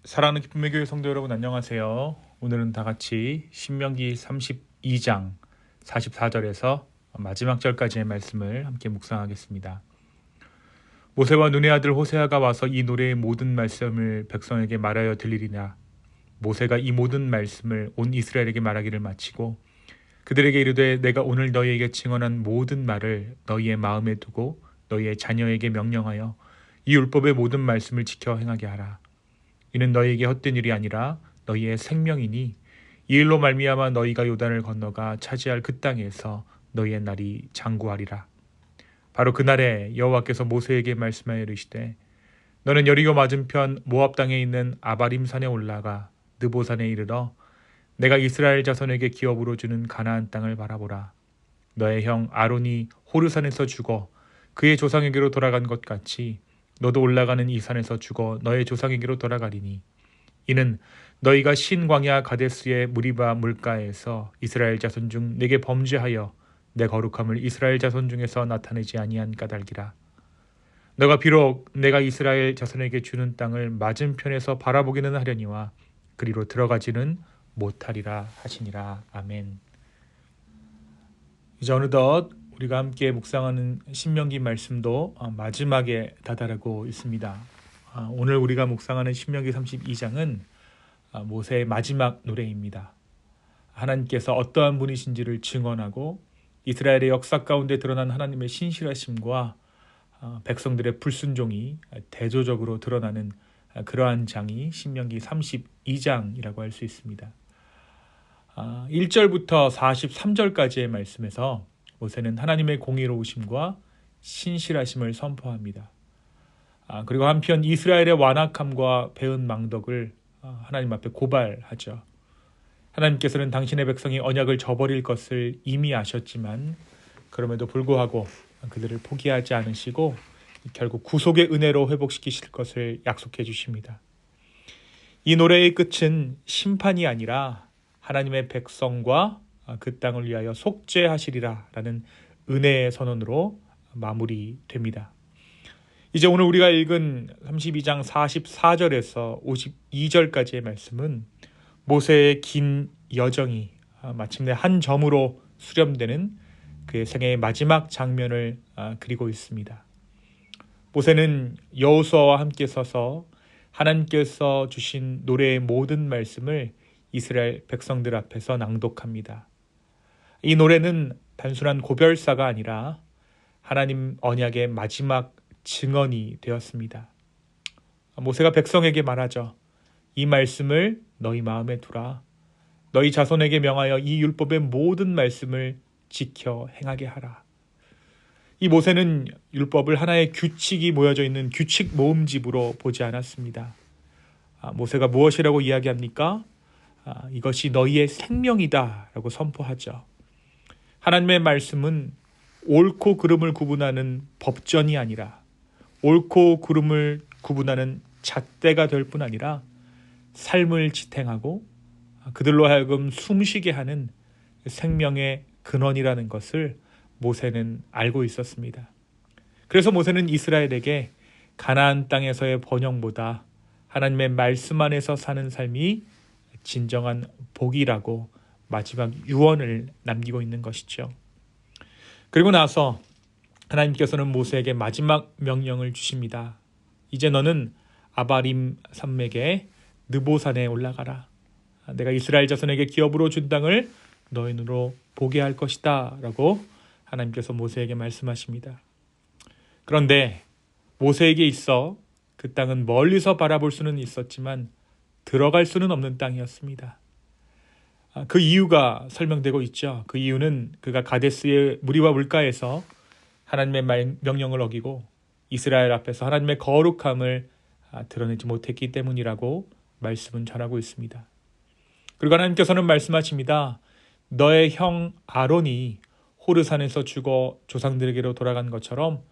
사랑하는 기쁨의 교회 성도 여러분, 안녕하세요. 오늘은 다 같이 신명기 32장 44절에서 마지막 절까지의 말씀을 함께 묵상하겠습니다. 모세와 눈의 아들 호세아가 와서 이 노래의 모든 말씀을 백성에게 말하여 들리리라. 모세가 이 모든 말씀을 온 이스라엘에게 말하기를 마치고 그들에게 이르되 내가 오늘 너희에게 증언한 모든 말을 너희의 마음에 두고 너희의 자녀에게 명령하여 이 율법의 모든 말씀을 지켜 행하게 하라. 이는 너희에게 헛된 일이 아니라 너희의 생명이니 이 일로 말미암아 너희가 요단을 건너가 차지할 그 땅에서 너희의 날이 장구하리라. 바로 그날에 여호와께서 모세에게 말씀하여 이르시되 너는 여리고 맞은편 모압 땅에 있는 아바림 산에 올라가 느보산에 이르러 내가 이스라엘 자손에게 기업으로 주는 가나안 땅을 바라보라. 너의 형 아론이 호르산에서 죽어 그의 조상에게로 돌아간 것 같이 너도 올라가는 이 산에서 죽어 너의 조상에게로 돌아가리니 이는 너희가 신광야 가데스의 무리바 물가에서 이스라엘 자손 중 내게 범죄하여 내 거룩함을 이스라엘 자손 중에서 나타내지 아니한 까닭이라. 너가 비록 내가 이스라엘 자손에게 주는 땅을 맞은편에서 바라보기는 하려니와 그리로 들어가지는 못하리라 하시니라. 아멘. 이제 어느덧 우리가 함께 묵상하는 신명기 말씀도 마지막에 다다르고 있습니다. 오늘 우리가 묵상하는 신명기 32장은 모세의 마지막 노래입니다. 하나님께서 어떠한 분이신지를 증언하고 이스라엘의 역사 가운데 드러난 하나님의 신실하심과 백성들의 불순종이 대조적으로 드러나는 그러한 장이 신명기 32장이라고 할 수 있습니다. 1절부터 43절까지의 말씀에서 모세는 하나님의 공의로우심과 신실하심을 선포합니다. 그리고 한편 이스라엘의 완악함과 배은 망덕을 하나님 앞에 고발하죠. 하나님께서는 당신의 백성이 언약을 저버릴 것을 이미 아셨지만 그럼에도 불구하고 그들을 포기하지 않으시고 결국 구속의 은혜로 회복시키실 것을 약속해 주십니다. 이 노래의 끝은 심판이 아니라 하나님의 백성과 그 땅을 위하여 속죄하시리라 라는 은혜의 선언으로 마무리됩니다. 이제 오늘 우리가 읽은 32장 44절에서 52절까지의 말씀은 모세의 긴 여정이 마침내 한 점으로 수렴되는 그의 생애의 마지막 장면을 그리고 있습니다. 모세는 여호수아와 함께 서서 하나님께서 주신 노래의 모든 말씀을 이스라엘 백성들 앞에서 낭독합니다. 이 노래는 단순한 고별사가 아니라 하나님 언약의 마지막 증언이 되었습니다. 모세가 백성에게 말하죠. 이 말씀을 너희 마음에 두라. 너희 자손에게 명하여 이 율법의 모든 말씀을 지켜 행하게 하라. 이 모세는 율법을 하나의 규칙이 모여져 있는 규칙 모음집으로 보지 않았습니다. 모세가 무엇이라고 이야기합니까? 이것이 너희의 생명이다 라고 선포하죠. 하나님의 말씀은 옳고 그름을 구분하는 법전이 아니라 옳고 그름을 구분하는 잣대가 될 뿐 아니라 삶을 지탱하고 그들로 하여금 숨쉬게 하는 생명의 근원이라는 것을 모세는 알고 있었습니다. 그래서 모세는 이스라엘에게 가나안 땅에서의 번영보다 하나님의 말씀 안에서 사는 삶이 진정한 복이라고 마지막 유언을 남기고 있는 것이죠. 그리고 나서 하나님께서는 모세에게 마지막 명령을 주십니다. 이제 너는 아바림 산맥의 느보산에 올라가라. 내가 이스라엘 자손에게 기업으로 준 땅을 너희 눈으로 보게 할 것이다 라고 하나님께서 모세에게 말씀하십니다. 그런데 모세에게 있어 그 땅은 멀리서 바라볼 수는 있었지만 들어갈 수는 없는 땅이었습니다. 그 이유가 설명되고 있죠. 그 이유는 그가 가데스의 무리와 물가에서 하나님의 명령을 어기고 이스라엘 앞에서 하나님의 거룩함을 드러내지 못했기 때문이라고 말씀은 전하고 있습니다. 그리고 하나님께서는 말씀하십니다. 너의 형 아론이 호르산에서 죽어 조상들에게로 돌아간 것처럼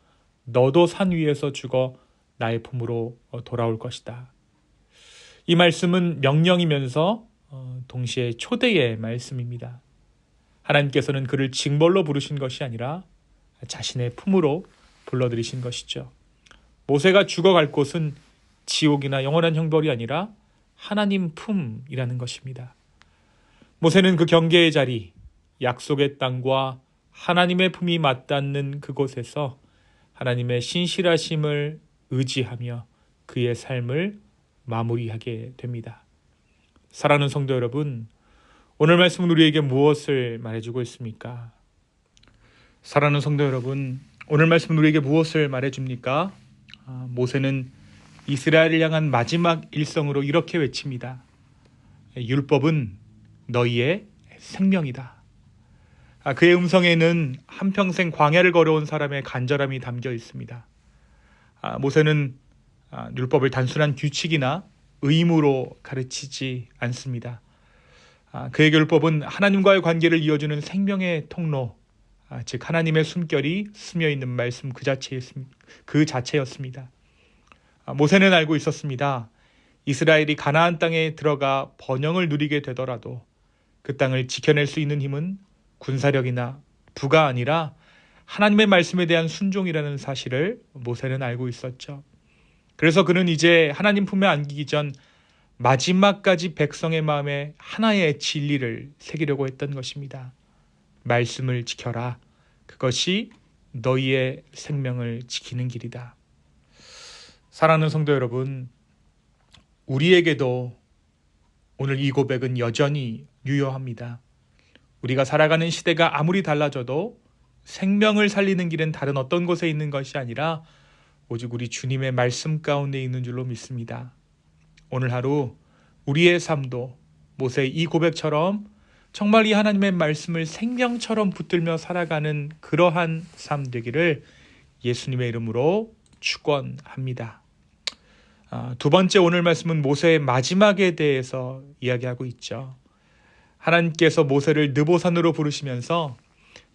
너도 산 위에서 죽어 나의 품으로 돌아올 것이다. 이 말씀은 명령이면서 동시에 초대의 말씀입니다. 하나님께서는 그를 징벌로 부르신 것이 아니라 자신의 품으로 불러들이신 것이죠. 모세가 죽어갈 곳은 지옥이나 영원한 형벌이 아니라 하나님 품이라는 것입니다. 모세는 그 경계의 자리, 약속의 땅과 하나님의 품이 맞닿는 그곳에서 하나님의 신실하심을 의지하며 그의 삶을 마무리하게 됩니다. 사랑하는 성도 여러분, 오늘 말씀은 우리에게 무엇을 말해주고 있습니까? 사랑하는 성도 여러분, 오늘 말씀은 우리에게 무엇을 말해줍니까? 모세는 이스라엘을 향한 마지막 일성으로 이렇게 외칩니다. 율법은 너희의 생명이다. 그의 음성에는 한평생 광야를 걸어온 사람의 간절함이 담겨 있습니다. 모세는 율법을 단순한 규칙이나 의무로 가르치지 않습니다. 그의 율법은 하나님과의 관계를 이어주는 생명의 통로, 즉 하나님의 숨결이 스며 있는 말씀 그 자체였습니다. 모세는 알고 있었습니다. 이스라엘이 가나안 땅에 들어가 번영을 누리게 되더라도 그 땅을 지켜낼 수 있는 힘은 군사력이나 부가 아니라 하나님의 말씀에 대한 순종이라는 사실을 모세는 알고 있었죠. 그래서 그는 이제 하나님 품에 안기기 전 마지막까지 백성의 마음에 하나의 진리를 새기려고 했던 것입니다. 말씀을 지켜라. 그것이 너희의 생명을 지키는 길이다. 사랑하는 성도 여러분, 우리에게도 오늘 이 고백은 여전히 유효합니다. 우리가 살아가는 시대가 아무리 달라져도 생명을 살리는 길은 다른 어떤 곳에 있는 것이 아니라 오직 우리 주님의 말씀 가운데 있는 줄로 믿습니다. 오늘 하루 우리의 삶도 모세의 이 고백처럼 정말 이 하나님의 말씀을 생명처럼 붙들며 살아가는 그러한 삶 되기를 예수님의 이름으로 축원합니다. 두 번째 오늘 말씀은 모세의 마지막에 대해서 이야기하고 있죠. 하나님께서 모세를 느보산으로 부르시면서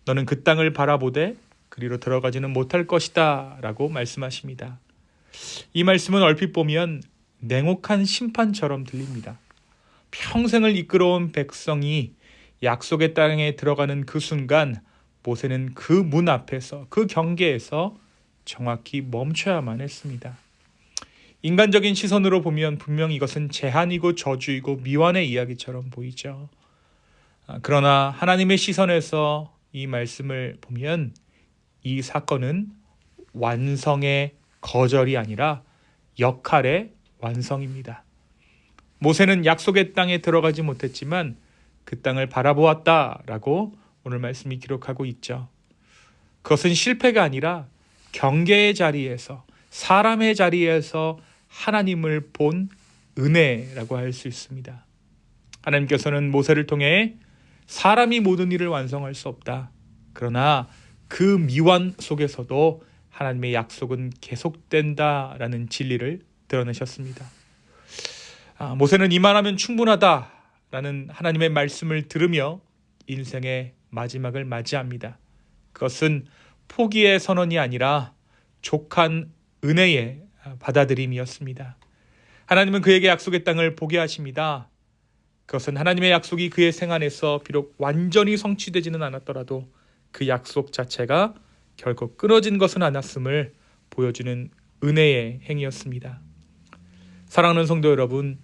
너는 그 땅을 바라보되 그리로 들어가지는 못할 것이다 라고 말씀하십니다. 이 말씀은 얼핏 보면 냉혹한 심판처럼 들립니다. 평생을 이끌어온 백성이 약속의 땅에 들어가는 그 순간 모세는 그 문 앞에서, 그 경계에서 정확히 멈춰야만 했습니다. 인간적인 시선으로 보면 분명 이것은 재한이고 저주이고 미완의 이야기처럼 보이죠. 그러나 하나님의 시선에서 이 말씀을 보면 이 사건은 완성의 거절이 아니라 역할의 완성입니다. 모세는 약속의 땅에 들어가지 못했지만 그 땅을 바라보았다라고 오늘 말씀이 기록하고 있죠. 그것은 실패가 아니라 경계의 자리에서, 사람의 자리에서 하나님을 본 은혜라고 할 수 있습니다. 하나님께서는 모세를 통해 사람이 모든 일을 완성할 수 없다. 그러나 그 미완 속에서도 하나님의 약속은 계속된다라는 진리를 드러내셨습니다. 모세는 이만하면 충분하다라는 하나님의 말씀을 들으며 인생의 마지막을 맞이합니다. 그것은 포기의 선언이 아니라 족한 은혜의 받아들임이었습니다. 하나님은 그에게 약속의 땅을 보게 하십니다. 그것은 하나님의 약속이 그의 생안에서 비록 완전히 성취되지는 않았더라도 그 약속 자체가 결코 끊어진 것은 않았음을 보여주는 은혜의 행위였습니다. 사랑하는 성도 여러분,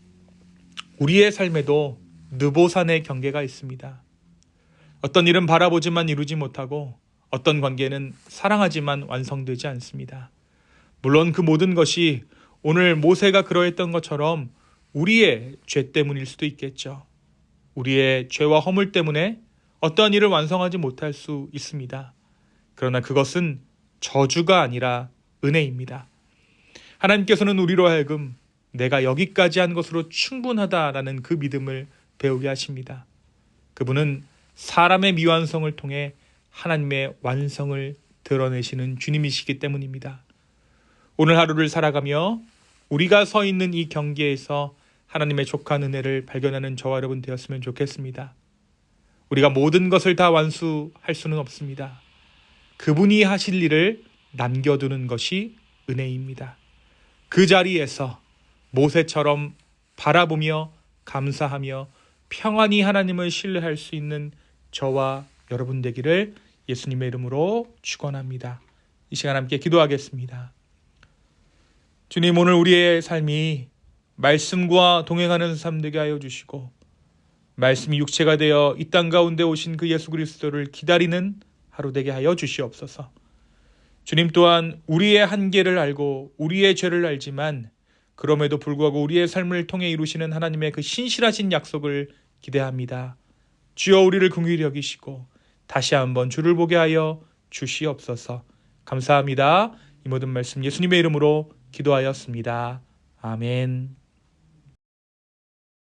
우리의 삶에도 느보산의 경계가 있습니다. 어떤 일은 바라보지만 이루지 못하고 어떤 관계는 사랑하지만 완성되지 않습니다. 물론 그 모든 것이 오늘 모세가 그러했던 것처럼 우리의 죄 때문일 수도 있겠죠. 우리의 죄와 허물 때문에 어떠한 일을 완성하지 못할 수 있습니다. 그러나 그것은 저주가 아니라 은혜입니다. 하나님께서는 우리로 하여금 내가 여기까지 한 것으로 충분하다라는 그 믿음을 배우게 하십니다. 그분은 사람의 미완성을 통해 하나님의 완성을 드러내시는 주님이시기 때문입니다. 오늘 하루를 살아가며 우리가 서 있는 이 경계에서 하나님의 족한 은혜를 발견하는 저와 여러분 되었으면 좋겠습니다. 우리가 모든 것을 다 완수할 수는 없습니다. 그분이 하실 일을 남겨두는 것이 은혜입니다. 그 자리에서 모세처럼 바라보며 감사하며 평안히 하나님을 신뢰할 수 있는 저와 여러분 되기를 예수님의 이름으로 축원합니다. 이 시간 함께 기도하겠습니다. 주님, 오늘 우리의 삶이 말씀과 동행하는 삶 되게 하여 주시고 말씀이 육체가 되어 이 땅 가운데 오신 그 예수 그리스도를 기다리는 하루 되게 하여 주시옵소서. 주님 또한 우리의 한계를 알고 우리의 죄를 알지만 그럼에도 불구하고 우리의 삶을 통해 이루시는 하나님의 그 신실하신 약속을 기대합니다. 주여 우리를 긍휼히 여기시고 다시 한번 주를 보게 하여 주시옵소서. 감사합니다. 이 모든 말씀 예수님의 이름으로 기도하였습니다. 아멘.